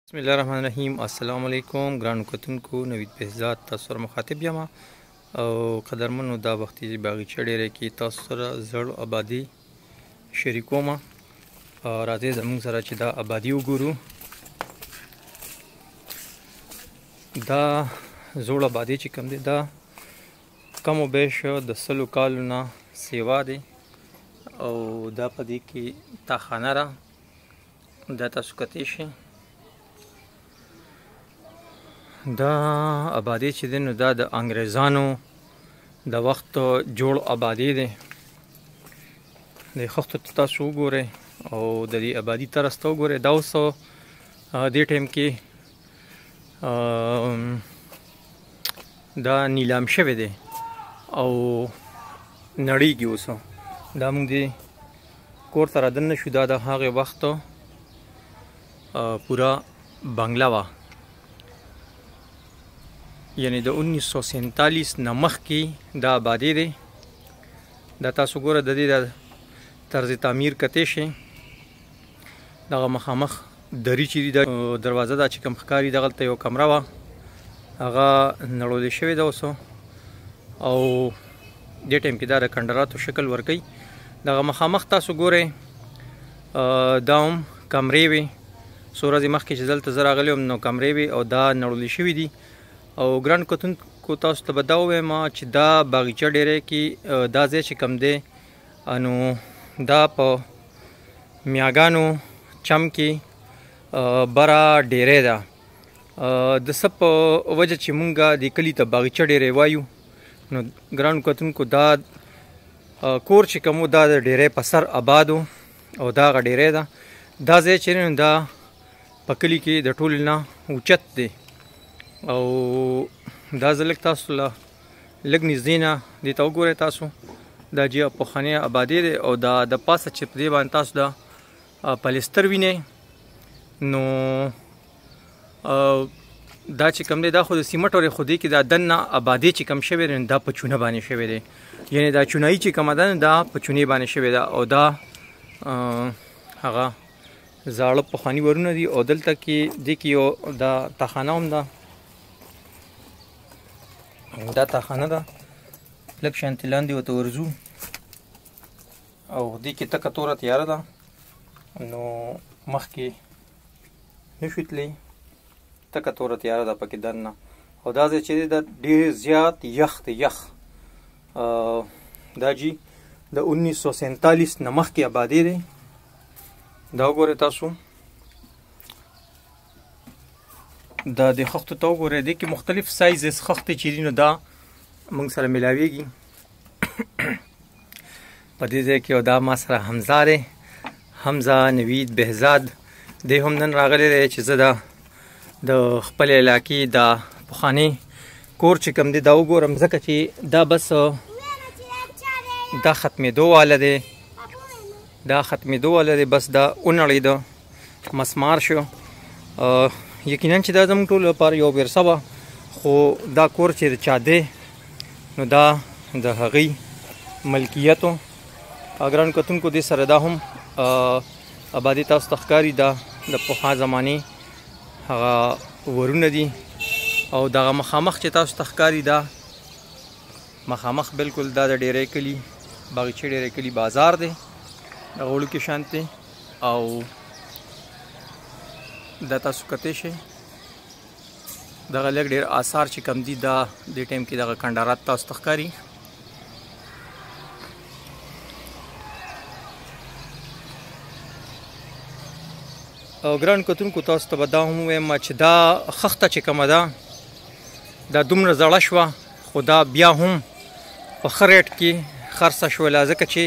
بسم الله الرحمن الرحیم. السلام علیکم ګرانو کتونکو، نوید بهزاد تاسو سره مخاطب یم او قدرمنو دا وختي باغچه ډیره کې تاسو سره زړ آبادی شریکوم. راځئ زموږ سره چې دا آبادی وګورو. دا زوړ آبادی چې کوم دی دا کم و بیش د 100 کالو نه سیوا دی او دا په دې کې تاخانه ده. دا تاسو کتلی شئ. دا آبادی چې دی نو دا د انګریزانو د وخت جوړ آبادی دی. د خښتو ته تاسو وګورئ او د دې آبادي طرز ته وګورئ. دا اوس دې ټایم کې دا نیلام شوی دی او نړیږي اوس. دا موږ دې کور ته رادننه شو. دا د هغې وخت پوره بنګله وه، یعنی د 1947 نه مخکې دا آبادی دی. دا تاسو ګوره د دې د طرز تعمیر کتی شئ. دغه مخامخ دري چې دی دروازه دا چې کوم ښکاري دغلته یو کمره وه، هغه نړولی شوې ده اوس او دې ټایم کې دا د کنډراتو شکل ورکوي. دغه مخامخ تاسو ګورئ دا هم کمرې وې. څو ورځې مخکې چې دلته زه راغلی وم نو کمرې وې او دا نړولی شوي دي. او ګران کتونکو تاسو ته به دا ووایم چې دا باغچه ډیری کې دا ځای چې کوم دی نو دا په میاګانو چم کې بره ډیری ده. د څه په وجه چې مونږ د کلي ته باغچه ډیری وایو نو ګرانو کتونکو دا کور چې کوم دا د ډیری په سر آباد او دا هغه ډیری ده. دا ځای چې نو دا په کلي کې د ټولو نه اوچت دی او دا زه لږ تاسو له لږ نږدې نه دې ته وګورئ. تاسو دا چې پخوانی آبادي دی او دا د پاسه چې په دې باندې تاسو دا پلستر وینئ نو دا چې کوم دی دا خو د سیمټ ورې خو دې کې دا دننه آبادي چې کوم شوی دی دا په چونه باندې شوی دی، یعنې دا چونایي چې کومه ده دا په چونې باندې شوې ده او دا هغه زاړه پخواني ورونه دي. او دلته کې دې کې یو دا تاخانه هم ده. دا تاخانه ده، لږ شانتې لاندې ورته ورځو او دې کې تکه توره تیاره ده نو مخکې نه شو تللی، تکه توره تیاره ده پکې دننه. او دا ځای چې دی دا ډېر زیات یخ دی، یخ. دا جي د 1947 نه مخکې آبادي دی. دا وګورئ تاسو، دا د خښتو ته وګورئ. دې کې مختلف سایزز خښتې چې دي نو دا موږ سره میلاویږي. په دې ځای کې دا ما سره حمزه دی، حمزه نوید بهزاد. دی هم نن راغلی دی چې زه د خپل علاقې دا پخوانی کور چې کوم دی دا وګورم، ځکه چې دا بس دا ختمېدو واله دی، دا ختمېدو واله دی، بس دا ونړېده، مسمار شو. یقینا چې دا زموږ ټولو لپاره یو ورثه وه، خو دا کور چې د چا دی نو دا د هغې ملکیت و. ګرانو کتونکو دې سره دا هم آبادي تاسو ته ښکاري. دا د پخوا زمانې هغه ورونه دي او دغه مخامخ چې تاسو ته ښکاري دا مخامخ بالکل دا د ډیری کلي باغچې ډیری کلي بازار دی دغه وړوکې شانتې. او دا تاسو کتی شئ. دغه لږ ډېر آثار چې کم دي دا دې ټایم کې دغه کنډارات تاسو ته ښکاري. او ګران کتونکو تاسو ته به دا هم ووایم چې دا خښته چې کومه ده دا دومره زړه شوه خو دا بیا هم په ښه ریټ کې خرڅه شوله، ځکه چې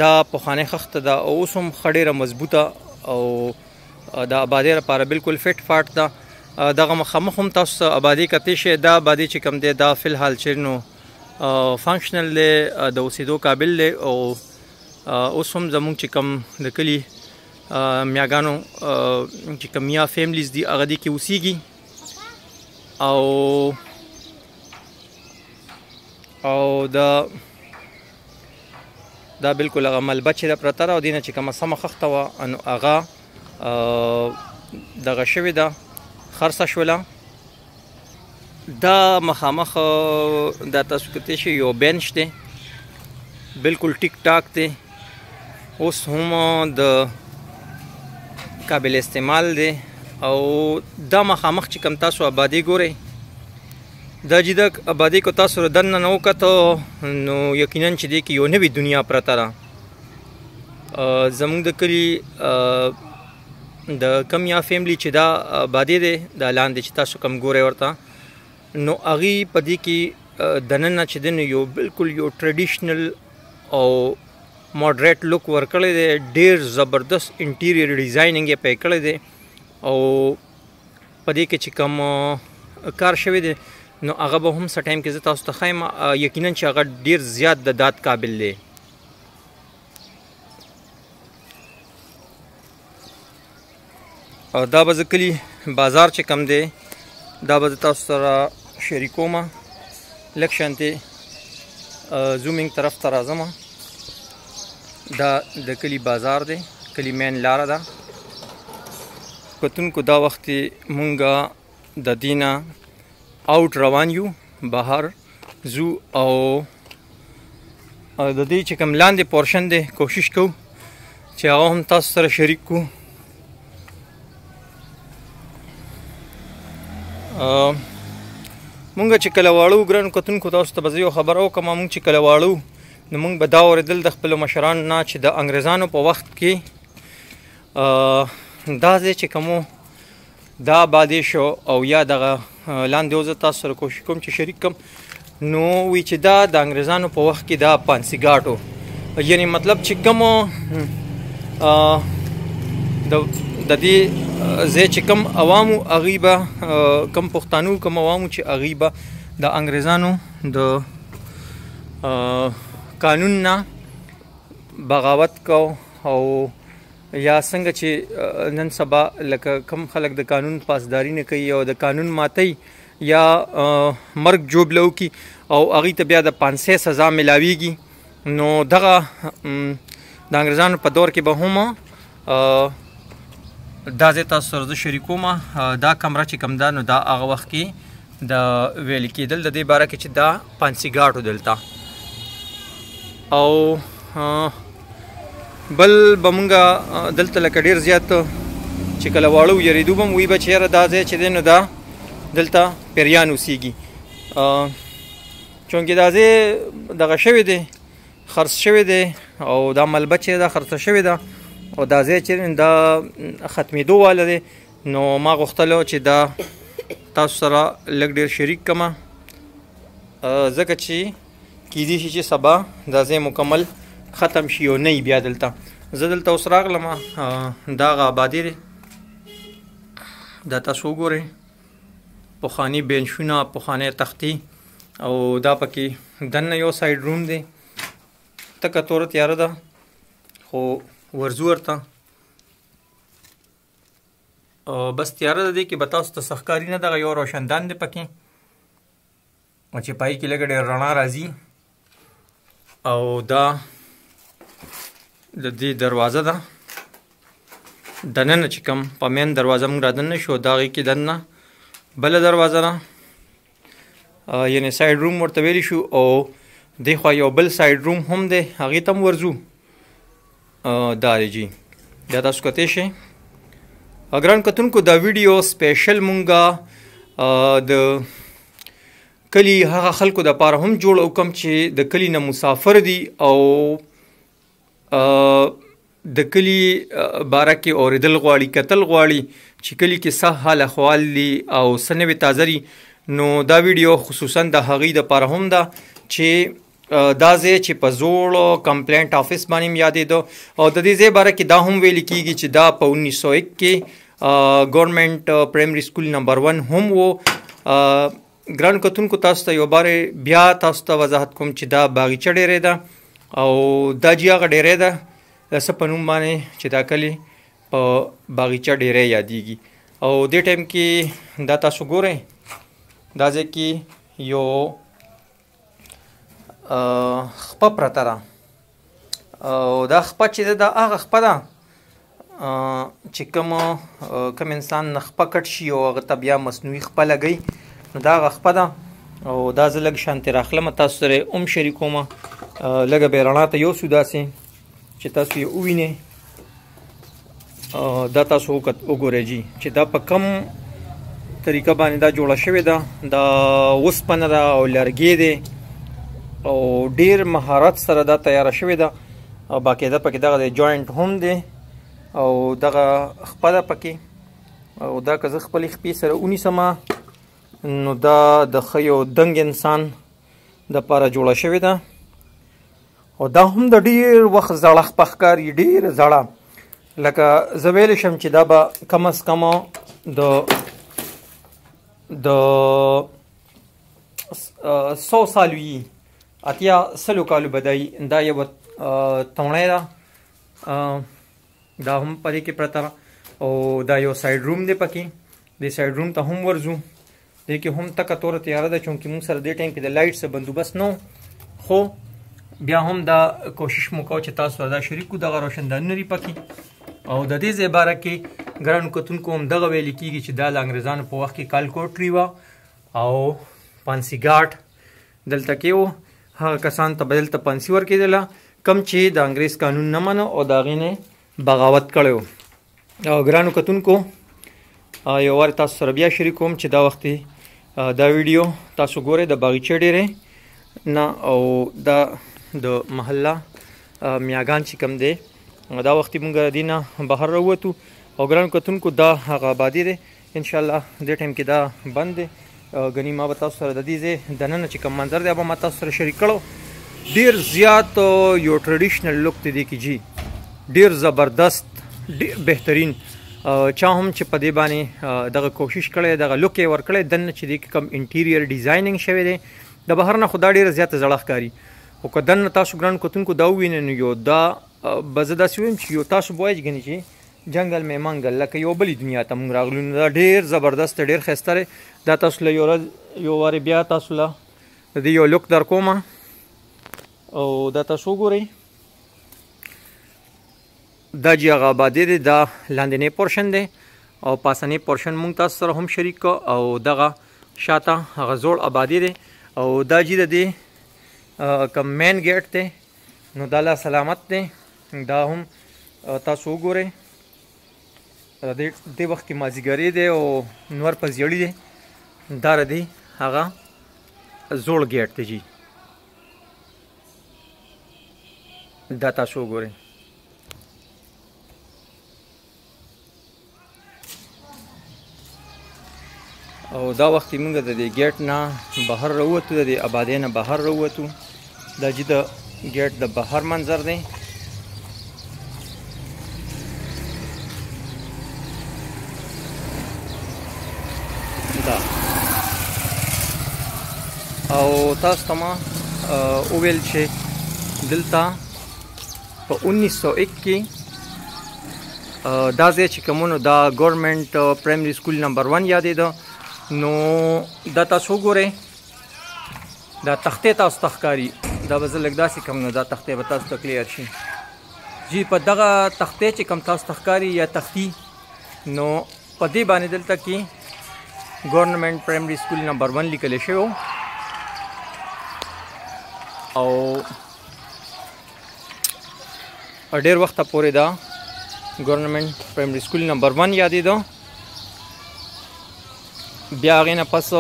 دا پخوانی خښته ده او اوس هم ښه ډېره مضبوطه او د آبادۍ لپاره بالکل فټ فاټ ده. دغه مخامخ هم تاسو آبادي کتی شئ. دا آبادي چې کوم دی دا فی الحال چې نو فنکشنل دی، د اوسېدو قابل دی او اوس هم زموږ چې کوم د کلي میاګانو چې کوم میا فیملیز دي هغه دې کې اوسېږي او دا بالکل هغه ملبه چې ده پرته ده او دې نه چې کومه سمه خښته وه نو هغه دغه شوې ده خرڅه شوله. دا مخامخ دا تاسو کتلی شئ یو بینچ دی، بالکل ټیک ټاک دی، اوس هم د قابل استعمال دی. او دا مخامخ چې کوم تاسو آبادي ګورئ، دا چې د آبادي کو تاسو دننه نه وکتو نو یقینا چې دی کې یو نوې دنیا پرته ده. زموږ د کلي د کم یا فیملی چې دا آبادي دی دا لاندې چې تاسو کوم ګورئ ورته، نو هغې په دې کې دننه چې دی نو یو بالکل یو ټریډیشنل او ماډریټ لوک ورکړی دی، ډېر زبردست انټیریر ډیزایننګ یې پې کړی دی. او په دې کې چې کوم کار شوی دی نو هغه به هم څه ټایم کې زه تاسو ته ښیم، یقینا چې هغه ډېر زیات د داد قابل دی. او دا به زه کلي بازار چې کوم دی دا به زه تاسو سره شریکوم. لږ شانتې زومینګ طرف ته راځم. دا د کلي بازار دی، کلي مین لاره ده. کتونکو دا وخت مونږه د دې نه آوټ روان یو، بهر ځو او د دې چې کوم لاندې پورشن دی کوشش کوو چې هغه هم تاسو سره شریک کړو. مونږ چې کله واړو ګرانو کتونکو تاسو ته به زه یو خبره وکړم. مونږ چې کله واړو نو مونږ به دا اورېدل د خپلو مشرانو نه چې د انګریزانو په وخت کې دا ځای چې کوم دا آبادي شو او یا دغه لاندې زه تاسو سره کوشش کوم چې شریک کړم، نو وی چې دا د انګریزانو په وخت کې دا پانسي ګاټ و، یعنی مطلب چې کوم د دې ځای چې کوم عوامو هغوی به کوم پښتانه کوم عوامو چې هغوی به د انګریزانو د قانون نه بغاوت کو، او یا څنګه چې نن سبا لکه کم خلک د قانون پاسداري نه کوي او د قانون ماتي یا مرګ جوړ وکړي او هغوی ته بیا د 500 سزا ملاویږي. نو دغه د انګریزانو په دور کې به هم دا ځای تاسو سره زه شریکوم. دا کمره چې کوم ده نو دا هغه وخت کې د ویل کېدل د دې باره کې چې دا پانسي ګاټ و دلته. او بل به مونږه دلته لکه ډېر زیات چې کله واړه ویرېدو به م وی به چې یاره دا ځای چې دی نو دا دلته پیریان اوسېږي، چونکې دا ځای دغه شوی دی، خرڅ شوی دی او دا ملبه چې ده خرڅه شوې ده او دا ځای چې دا ختمېدو واله دی. نو ما غوښتلو چې دا تاسو سره لږ ډېر شریک کړمه، ځکه چې کیدای شي چې سبا دا ځای مکمل ختم شي او نه بیا دلته. زه دلته اوس راغلم، دا هغه آبادي دی، دا تاسو وګورئ، پخواني بینچونه، پخوانی تختې، او دا پکې دننه یو سایډ روم دی، تکه توره تیاره ده خو ورځو ورته بس تیاره ده. دې کې به تاسو ته څه ښکاري نه، دغه یو روشندان دی پکې چې پای کې لږه ډېر رڼا راځي. او دا د دې دروازه ده دننه چې کوم په مین دروازه موږ را دننه شو، د هغې کې دننه بله دروازه ده، یعنې سایډ روم ورته ویلی شو. او دې خوا یو بل سایډ روم هم دی، هغې ته هم ورځو. دا دی جي، دا تاسو کتی شئ. ګران کتونکو دا ویډیو سپیشل مونږه د کلی هغه خلکو د پاره هم جوړ وکم چې د کلی نه مسافر دي او د کلی باره کې اورېدل غواړي، کتل غواړي چې کلی کې څه حال احوال دي او څه نوې تازه دي. نو دا ویډیو خصوصا د هغوی دپاره هم ده چې دا ځای چې په زوړ کمپلینټ آفس باندې یادېده او د دې ځای باره کې دا هم ویل کېږي چې دا په 1901 کې ګورنمنټ پرایمري سکول نمبر 1 هم و. ګران کتونکو تاسو ته یو بار بیا تاسو ته وضاحت کوم چې دا باغچه ډیری ده او دا جی هغه ډیری ده د څه په نوم باندې چې دا کلی په باغچه ډیری یادیږي. او دې ټایم کې دا تاسو ګورئ دا ځای کې یو خپه پرته ده او دا خپه چې ده دا هغه خپه ده چې کوم انسان خپه کټ شي او هغه ته بیا مصنوعي خپه لګوي نو دا هغه خپه ده او دا زه لږ شانتې راخلم تاسو سره هم شریکوم لږه به رڼا ته یوسو داسې چې تاسو یې ووینئ دا تاسو وګورئ جي چې دا په کم طریقه باندې دا جوړه شوې ده دا اوسپنه ده او لرګی دی او ډیر مهارت سره دا تیاره شوې ده او باقاعده پکې دغه د جوینټ هم دی او دغه خپه ده پکې او دا که زه خپلې خپې سره ونیسمه نو دا د ښه یو دنګ انسان دپاره جوړه شوې ده او دا هم د ډیر وخت زړه خپه ښکاري ډیره زړه لکه زه ویلی شم چې دا به کم از کم د 100 سال وي اتیا سلو کالو به دی دا یوه تونی ده دا هم په دې کې پرته او دا یو سایډ روم دی پکې دې سایډ روم ته هم ورځو دې کې هم تکه توره تیاره ده چونکې موږ سره دې ټایم کې د لایټ څه بندوبست نه خو بیا هم دا کوشش مو کوو چې تاسو سره دا شریک کړو دغه روشندانونه دي پکې او د دې ځای باره کې ګرانو کتونکو هم دغه ویل کېږي چې دا د انګریزانو په وخت کې کالکوټري وه او پانسي ګاټ دلته کې و هغه کسان ته به دلته پانسي ورکېدله کم چې د انګریز قانون نه منه او د هغې نه بغاوت کړی و او ګرانو کتونکو یو وار تاسو سره بیا شریکوم چې دا وخت دا ویډیو تاسو ګورئ د باغچې ډېرې نه او دا د محله میاګان چې کوم دی دا وخت موږ دې نه بهر راووتو او ګرانو کتونکو دا هغه آبادي دی انشاءالله دې ټایم کې دا بند دی ګنې ما به تاسو سره د دې ځای دننه چې کوم منظر دی به ما تاسو سره شریک کړو ډېر زیات یو ټریډیشنل لوک دی دې کې جي ډېر زبردست ډېر بهترین چا هم چې په دې باندې دغه کوشش کړی دغه لوک یې ورکړی دننه چې دې کې کوم انټیریر ډیزایننګ شوی دی د بهر نه خو دا ډېره زیاته زړه ښکاري خو که دننه تاسو ګرانو کتونکو دا ووینئ نو یو دا به زه داسې ویم چې یو تاسو به وایئ ګنې چې جنګل مې منګل لکه یو بلې دنیا ته مونږ راغلو نو دا ډېر زبردست ډېر ښایسته دی دا تاسو له یو وارې بیا تاسو له د دې یو لوک در کومه او دا تاسو وګورئ دا چې هغه آبادي دی دا لاندنی پورشن دی او پاسنی پورشن مونږ تاسو سره هم شریک کړو او دغه شاته هغه زوړ آبادي دی او دا چې د دې کوم مین ګیټ دی نو دا لا سلامت دی دا هم تاسو وګورئ دې وخت کې مازدیګري دی او نور په زیړي دی دا دی هغه زوړ ګیټ دی جی دا تاسو وګورئ او دا وخت موږ د دې ګیټ نه بهر راووتو د دې آبادۍ نه بهر راووتو دا چې د ګیټ د بهر منظر دی دا او تاسو ته ما وویل چې دلته په 1901 کې دا ځای چې کومونو دا ګورنمنټ پرایمري سکول نمبر 1 یادېده نو دا تاسو وګورئ دا تختې تاسو ته ښکاري دا به زه لږ داسې کوم نو دا تختې به تاسو ته کلیر شي جی په دغه تختې چې کوم تاسو ته ښکاري یا تختي نو په دې باندې دلته کې ګورنمنټ پرایمري سکول نمبر 1 لیکلی شوی او ډېر وخته پورې دا ګورنمنټ پرایمري سکول نمبر 1 یادېده بیا هغې نه پس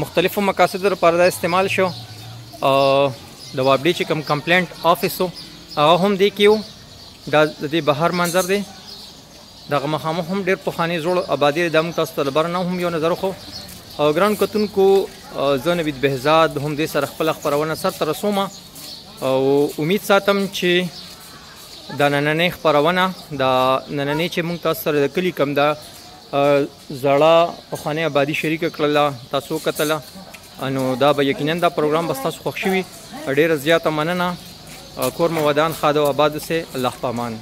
مختلفو مقاصدو لپاره دا استعمال شو د وابډې چې کوم کمپلینټ آفیس و هغه هم دې کې و دا د دې بهر منظر دی دغه مخامخ هم ډېر پخوانی زوړ آبادي دی دا موږ تاسو ته له بره نه هم یو نظر وښو ګران کتونکو زه نوید بهزاد هم دې سره خپله خپرونه سرته رسومه او امید ساتم چې دا نننۍ خپرونه دا نننۍ چې موږ تاسو سره د کلي کوم دا زړه پخوانۍ آبادي شریکه کړله تاسو وکتله نو دا به یقینا دا پروګرام به ستاسو خوښ شوي ډېره زیاته مننه کور مو ودان ښاد و آباد اوسئ الله پامان